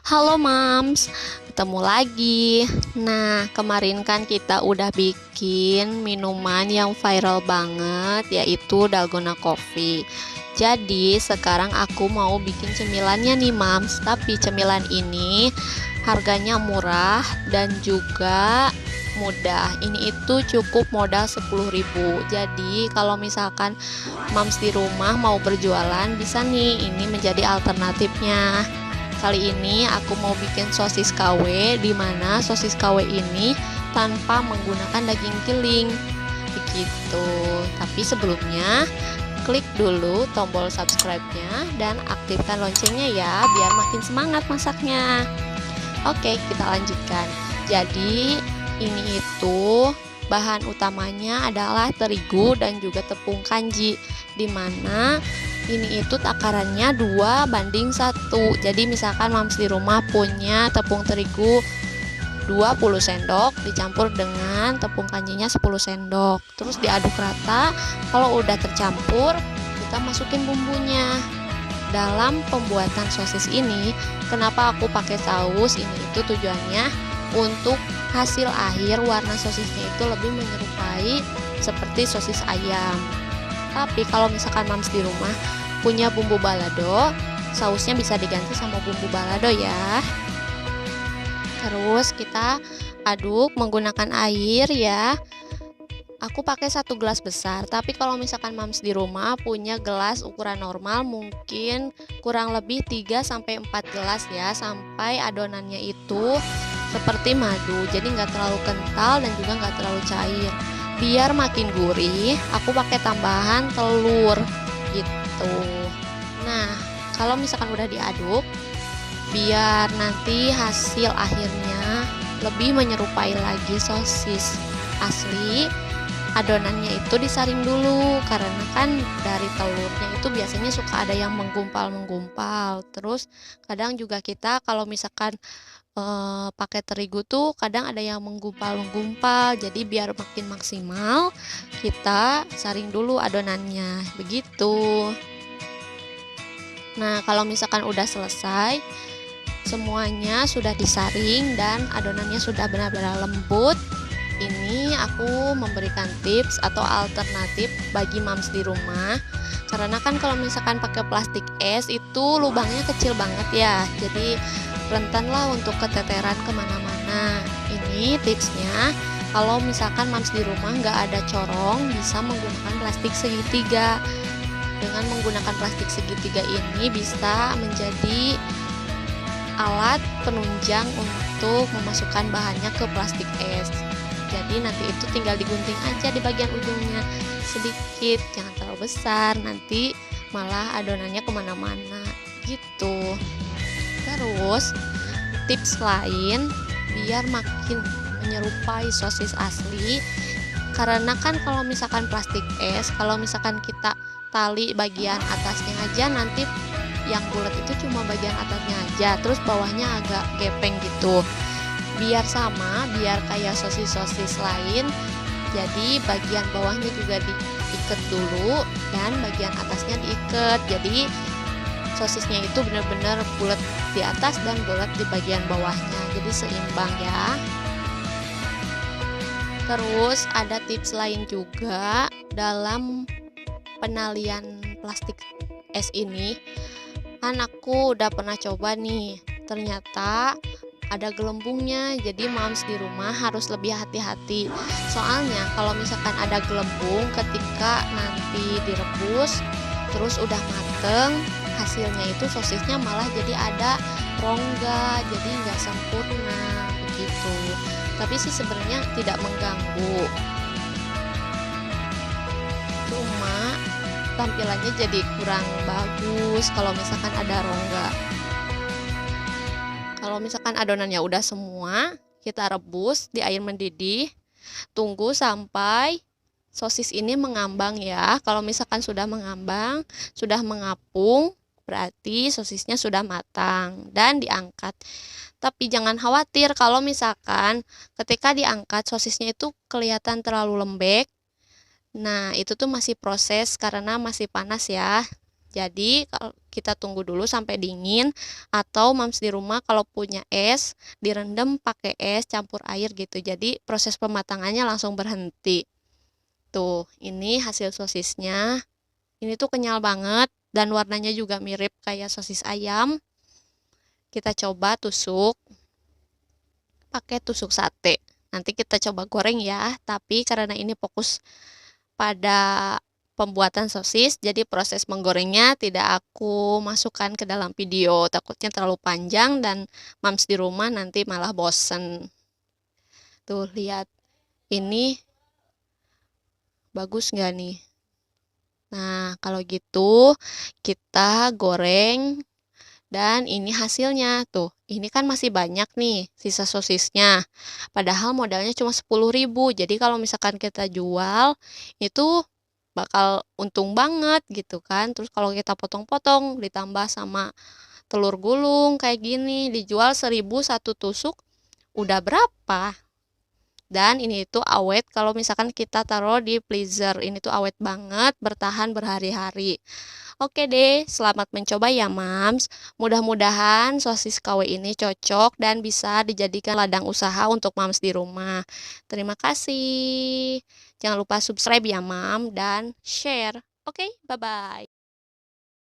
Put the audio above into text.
Halo Mams, ketemu lagi. Nah, kemarin kan kita udah bikin minuman yang viral banget, yaitu Dalgona Coffee. Jadi, sekarang aku mau bikin cemilannya nih Mams. Tapi cemilan ini harganya murah dan juga mudah. Ini itu cukup modal 10.000. Jadi, kalau misalkan Mams di rumah mau berjualan, bisa nih ini menjadi alternatifnya. Kali ini aku mau bikin sosis KW, di mana sosis KW ini tanpa menggunakan daging giling. Begitu. Tapi sebelumnya klik dulu tombol subscribe-nya dan aktifkan loncengnya ya, biar makin semangat masaknya. Oke, kita lanjutkan. Jadi ini itu bahan utamanya adalah terigu dan juga tepung kanji, di mana ini itu takarannya 2:1. Jadi misalkan Mams di rumah punya tepung terigu 20 sendok dicampur dengan tepung kanjinya 10 sendok. Terus diaduk rata. Kalau udah tercampur, kita masukin bumbunya. Dalam pembuatan sosis ini, kenapa aku pakai saus? Ini itu tujuannya untuk hasil akhir warna sosisnya itu lebih menyerupai seperti sosis ayam. Tapi kalau misalkan Mams di rumah punya bumbu balado, sausnya bisa diganti sama bumbu balado ya. Terus kita aduk menggunakan air ya. Aku pakai 1 gelas besar, tapi kalau misalkan Mams di rumah punya gelas ukuran normal, mungkin kurang lebih 3-4 gelas ya, sampai adonannya itu seperti madu, jadi nggak terlalu kental dan juga nggak terlalu cair. Biar makin gurih, aku pakai tambahan telur gitu. Nah, kalau misalkan udah diaduk, biar nanti hasil akhirnya lebih menyerupai lagi sosis asli, adonannya itu disaring dulu, karena kan dari telurnya itu biasanya suka ada yang menggumpal-menggumpal. Terus kadang juga kita kalau misalkan pakai terigu tuh kadang ada yang menggumpal-menggumpal, jadi biar makin maksimal kita saring dulu adonannya begitu. Nah, kalau misalkan udah selesai semuanya, sudah disaring dan adonannya sudah benar-benar lembut, ini aku memberikan tips atau alternatif bagi Mams di rumah. Karena kan kalau misalkan pakai plastik es itu lubangnya kecil banget ya, jadi rentan lah untuk keteteran kemana-mana. Ini tipsnya, kalau misalkan Mams di rumah nggak ada corong, bisa menggunakan plastik segitiga. Dengan menggunakan plastik segitiga ini bisa menjadi alat penunjang untuk memasukkan bahannya ke plastik es. Jadi nanti itu tinggal digunting aja di bagian ujungnya sedikit, jangan terlalu besar, nanti malah adonannya kemana-mana gitu. Terus tips lain biar makin menyerupai sosis asli, karena kan kalau misalkan plastik es, kalau misalkan kita tali bagian atasnya aja, nanti yang bulat itu cuma bagian atasnya aja, terus bawahnya agak gepeng gitu. Biar sama, biar kayak sosis-sosis lain, jadi bagian bawahnya juga diikat dulu dan bagian atasnya diikat, jadi sosisnya itu benar-benar bulat di atas dan bulat di bagian bawahnya, jadi seimbang ya. Terus ada tips lain juga dalam penalian plastik es ini. Kan aku udah pernah coba nih, ternyata ada gelembungnya, jadi Mams di rumah harus lebih hati-hati. Soalnya kalau misalkan ada gelembung ketika nanti direbus terus udah mateng, hasilnya itu sosisnya malah jadi ada rongga, jadi nggak sempurna begitu. Tapi sih sebenarnya tidak mengganggu, cuma tampilannya jadi kurang bagus kalau misalkan ada rongga. Kalau misalkan adonannya udah semua, kita rebus di air mendidih. Tunggu sampai sosis ini mengambang ya. Kalau misalkan sudah mengambang, sudah mengapung, berarti sosisnya sudah matang dan diangkat. Tapi jangan khawatir kalau misalkan ketika diangkat sosisnya itu kelihatan terlalu lembek. Nah, itu tuh masih proses karena masih panas ya. Jadi kalau kita tunggu dulu sampai dingin, atau mams di rumah kalau punya es direndam pakai es campur air gitu. Jadi proses pematangannya langsung berhenti. Tuh, ini hasil sosisnya. Ini tuh kenyal banget dan warnanya juga mirip kayak sosis ayam. Kita coba tusuk pakai tusuk sate. Nanti kita coba goreng ya, tapi karena ini fokus pada pembuatan sosis, jadi proses menggorengnya tidak aku masukkan ke dalam video, takutnya terlalu panjang dan mams di rumah nanti malah bosen. Tuh lihat, ini bagus nggak nih? Nah, kalau gitu kita goreng dan ini hasilnya tuh. Ini kan masih banyak nih sisa sosisnya. Padahal modalnya cuma 10.000. Jadi kalau misalkan kita jual itu bakal untung banget gitu kan. Terus kalau kita potong-potong ditambah sama telur gulung kayak gini dijual 1.000 satu tusuk, udah berapa? Dan ini tuh awet kalau misalkan kita taruh di freezer. Ini tuh awet banget, bertahan berhari-hari. Oke deh, selamat mencoba ya Mams. Mudah-mudahan sosis KW ini cocok dan bisa dijadikan ladang usaha untuk Mams di rumah. Terima kasih. Jangan lupa subscribe ya Mam dan share. Oke, bye-bye.